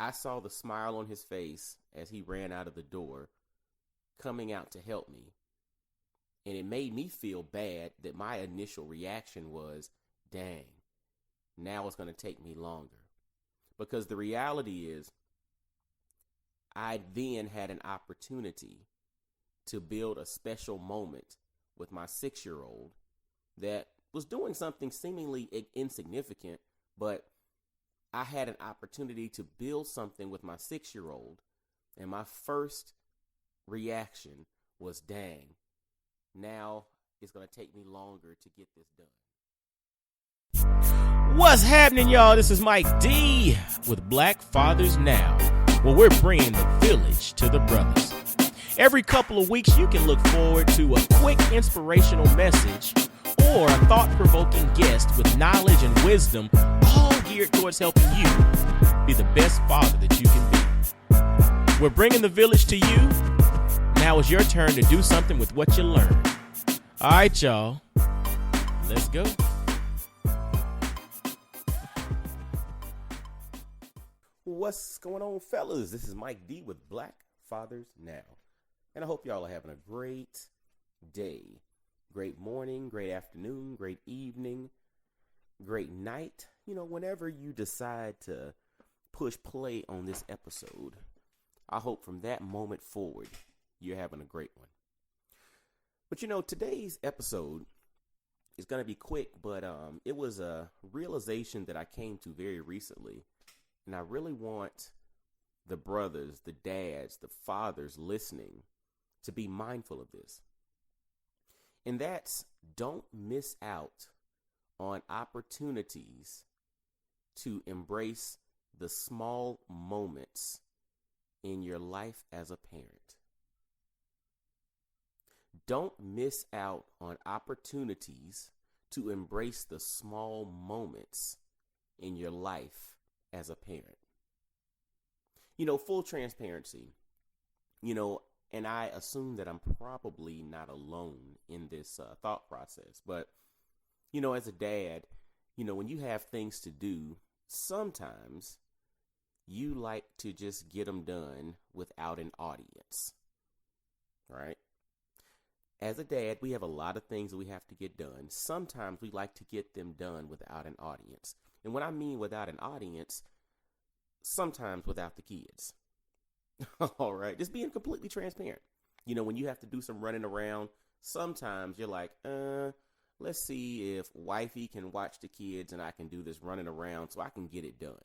I saw the smile on his face as he ran out of the door, coming out to help me. And it made me feel bad that my initial reaction was, dang, now it's going to take me longer. Because the reality is, I then had an opportunity to build a special moment with my 6-year-old that was doing something seemingly insignificant, but I had an opportunity to build something with my 6-year-old, and my first reaction was, dang, now it's going to take me longer to get this done. What's happening, y'all? This is Mike D with Black Fathers Now, where we're bringing the village to the brothers. Every couple of weeks, you can look forward to a quick inspirational message or a thought-provoking guest with knowledge and wisdom, all geared towards helping you be the best father that you can be. We're bringing the village to you. Now it's your turn to do something with what you learned. All right, y'all. Let's go. What's going on, fellas? This is Mike D with Black Fathers Now. And I hope y'all are having a great day, great morning, great afternoon, great evening, great night. You know, whenever you decide to push play on this episode, I hope from that moment forward, you're having a great one. But you know, today's episode is going to be quick, but it was a realization that I came to very recently. And I really want the brothers, the dads, the fathers listening to be mindful of this. And that's, don't miss out on opportunities to embrace the small moments in your life as a parent. Don't miss out on opportunities to embrace the small moments in your life as a parent. You know, full transparency, you know, and I assume that I'm probably not alone in this thought process. But, you know, as a dad, you know, when you have things to do, sometimes you like to just get them done without an audience, right? As a dad, we have a lot of things that we have to get done. Sometimes we like to get them done without an audience. And what I mean without an audience, sometimes without the kids. All right. Just being completely transparent. You know, when you have to do some running around, sometimes you're like, let's see if wifey can watch the kids and I can do this running around so I can get it done.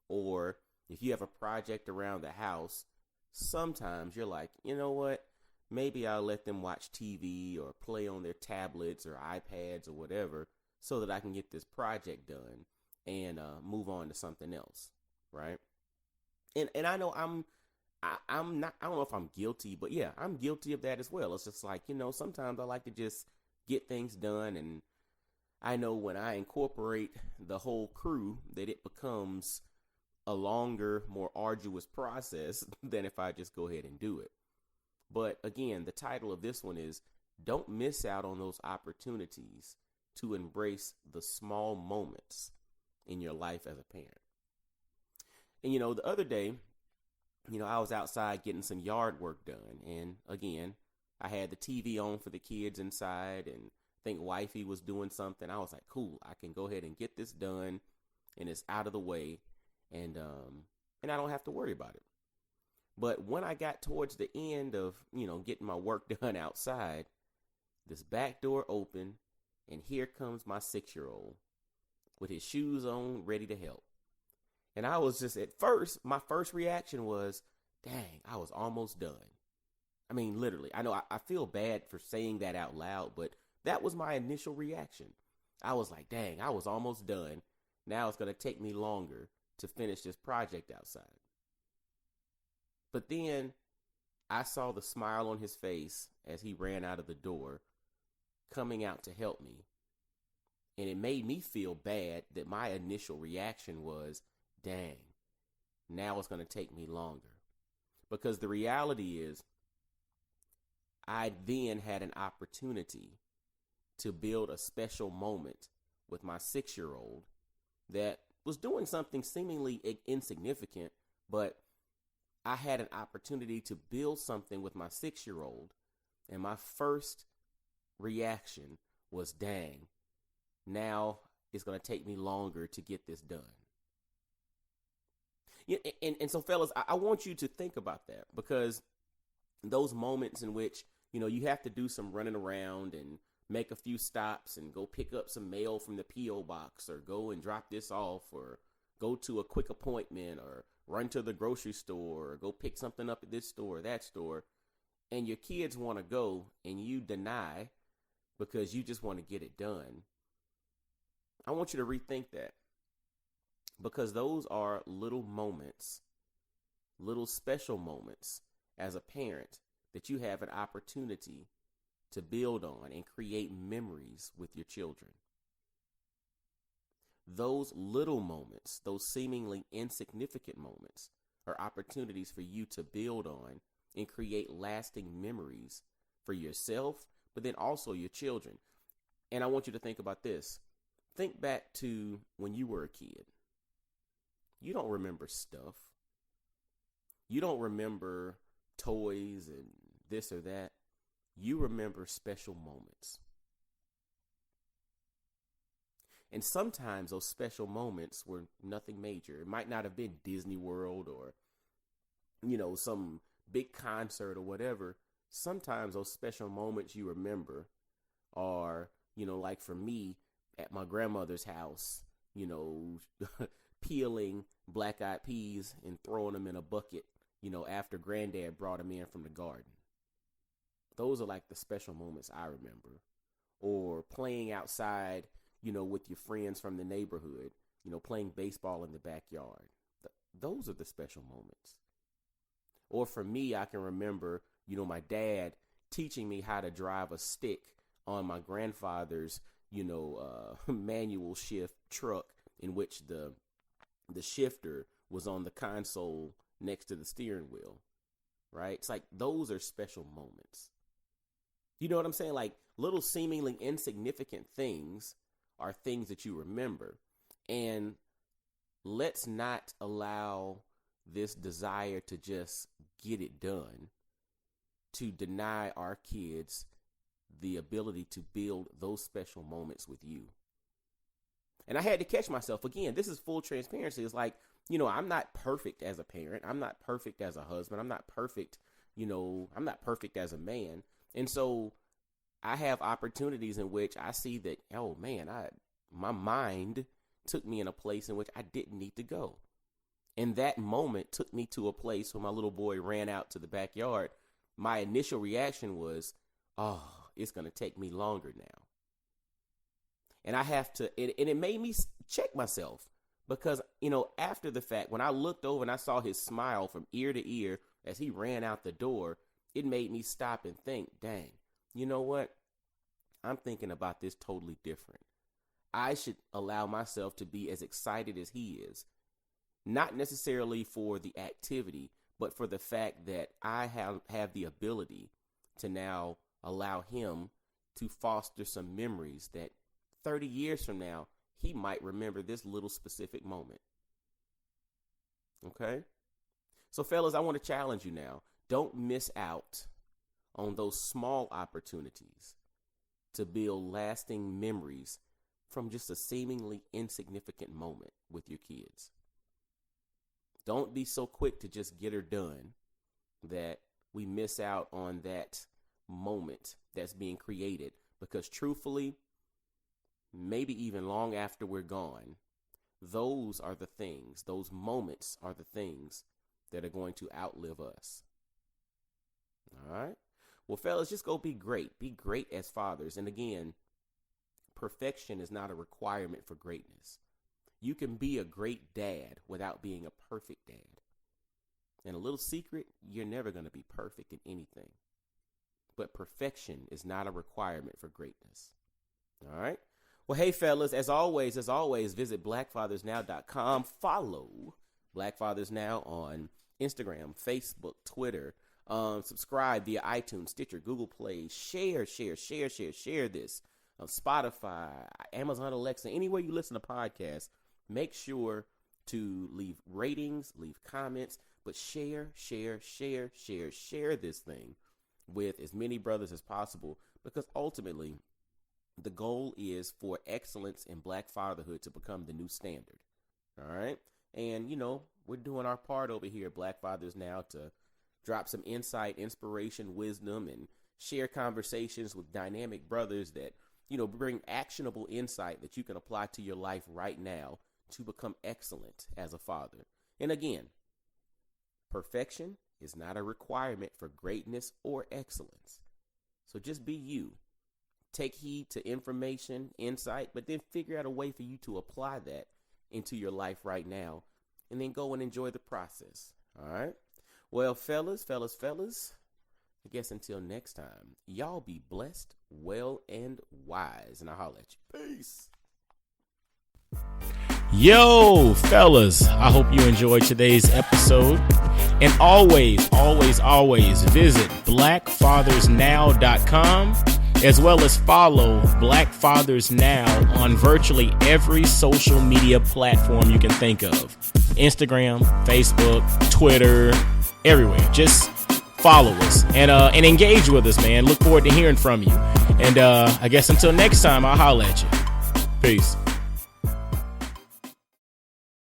Or if you have a project around the house, sometimes you're like, you know what? Maybe I'll let them watch TV or play on their tablets or iPads or whatever so that I can get this project done and move on to something else. Right. And I know I'm not, I don't know if I'm guilty, but yeah, I'm guilty of that as well. It's just like, you know, sometimes I like to just get things done. And I know when I incorporate the whole crew that it becomes a longer, more arduous process than if I just go ahead and do it. But again, the title of this one is, don't miss out on those opportunities to embrace the small moments in your life as a parent. And, you know, the other day, you know, I was outside getting some yard work done. And again, I had the TV on for the kids inside, and I think wifey was doing something. I was like, cool, I can go ahead and get this done and it's out of the way. And I don't have to worry about it. But when I got towards the end of, you know, getting my work done outside, this back door opened and here comes my 6-year-old with his shoes on, ready to help. And I was just, at first, my first reaction was, dang, I was almost done. I mean, literally, I know I feel bad for saying that out loud, but that was my initial reaction. I was like, dang, I was almost done. Now it's going to take me longer to finish this project outside. But then I saw the smile on his face as he ran out of the door, coming out to help me. And it made me feel bad that my initial reaction was, dang, now it's going to take me longer. Because the reality is, I then had an opportunity to build a special moment with my 6-year-old that was doing something seemingly insignificant, But I had an opportunity to build something with my 6-year-old, and my first reaction was, dang, now it's going to take me longer to get this done. Yeah, and so, fellas, I want you to think about that, because those moments in which, you have to do some running around and make a few stops and go pick up some mail from the P.O. box, or go and drop this off, or go to a quick appointment, or run to the grocery store, or go pick something up at this store or that store, and your kids want to go and you deny because you just want to get it done. I want you to rethink that, because those are little moments, little special moments as a parent that you have an opportunity to build on and create memories with your children. Those little moments, those seemingly insignificant moments, are opportunities for you to build on and create lasting memories for yourself, but then also your children. And I want you to think about this. Think back to when you were a kid. You don't remember stuff. You don't remember toys and this or that. You remember special moments. And sometimes those special moments were nothing major. It might not have been Disney World or, some big concert or whatever. Sometimes those special moments you remember are, like for me at my grandmother's house, peeling black-eyed peas and throwing them in a bucket, after granddad brought them in from the garden. Those are like the special moments I remember. Or playing outside, with your friends from the neighborhood, playing baseball in the backyard. Those are the special moments. Or for me, I can remember, my dad teaching me how to drive a stick on my grandfather's, manual shift truck, in which the shifter was on the console next to the steering wheel, right? It's like those are special moments. You know what I'm saying? Like little seemingly insignificant things are things that you remember. And let's not allow this desire to just get it done to deny our kids the ability to build those special moments with you. And I had to catch myself again. This is full transparency. It's like, I'm not perfect as a parent. I'm not perfect as a husband. I'm not perfect, I'm not perfect as a man. And so I have opportunities in which I see that, oh man, my mind took me in a place in which I didn't need to go. And that moment took me to a place where my little boy ran out to the backyard. My initial reaction was, oh, it's going to take me longer now. And I have to, and it made me check myself, because, after the fact, when I looked over and I saw his smile from ear to ear as he ran out the door, it made me stop and think, dang, you know what? I'm thinking about this totally different. I should allow myself to be as excited as he is, not necessarily for the activity, but for the fact that I have the ability to now allow him to foster some memories that 30 years from now, he might remember this little specific moment. Okay? So fellas, I want to challenge you now. Don't miss out on those small opportunities to build lasting memories from just a seemingly insignificant moment with your kids. Don't be so quick to just get her done that we miss out on that moment that's being created, because truthfully, maybe even long after we're gone, those are the things, those moments are the things that are going to outlive us. All right? Well, fellas, just go be great. Be great as fathers. And again, perfection is not a requirement for greatness. You can be a great dad without being a perfect dad. And a little secret, you're never going to be perfect in anything. But perfection is not a requirement for greatness. All right? Well, hey, fellas, as always, visit blackfathersnow.com. Follow Black Fathers Now on Instagram, Facebook, Twitter. Subscribe via iTunes, Stitcher, Google Play. Share this on Spotify, Amazon Alexa, anywhere you listen to podcasts. Make sure to leave ratings, leave comments, but share this thing with as many brothers as possible, because ultimately the goal is for excellence in Black fatherhood to become the new standard. All right. And, we're doing our part over here at Black Fathers Now to drop some insight, inspiration, wisdom, and share conversations with dynamic brothers that, bring actionable insight that you can apply to your life right now to become excellent as a father. And again, perfection is not a requirement for greatness or excellence. So just be you. Take heed to information, insight, but then figure out a way for you to apply that into your life right now, and then go and enjoy the process. All right. Well, fellas, I guess until next time, y'all be blessed, well, and wise. And I'll holler at you. Peace. Yo, fellas, I hope you enjoyed today's episode. And always visit blackfathersnow.com, as well as follow Black Fathers Now on virtually every social media platform you can think of. Instagram, Facebook, Twitter, everywhere. Just follow us and engage with us, man. Look forward to hearing from you. And I guess until next time, I'll holler at you. Peace.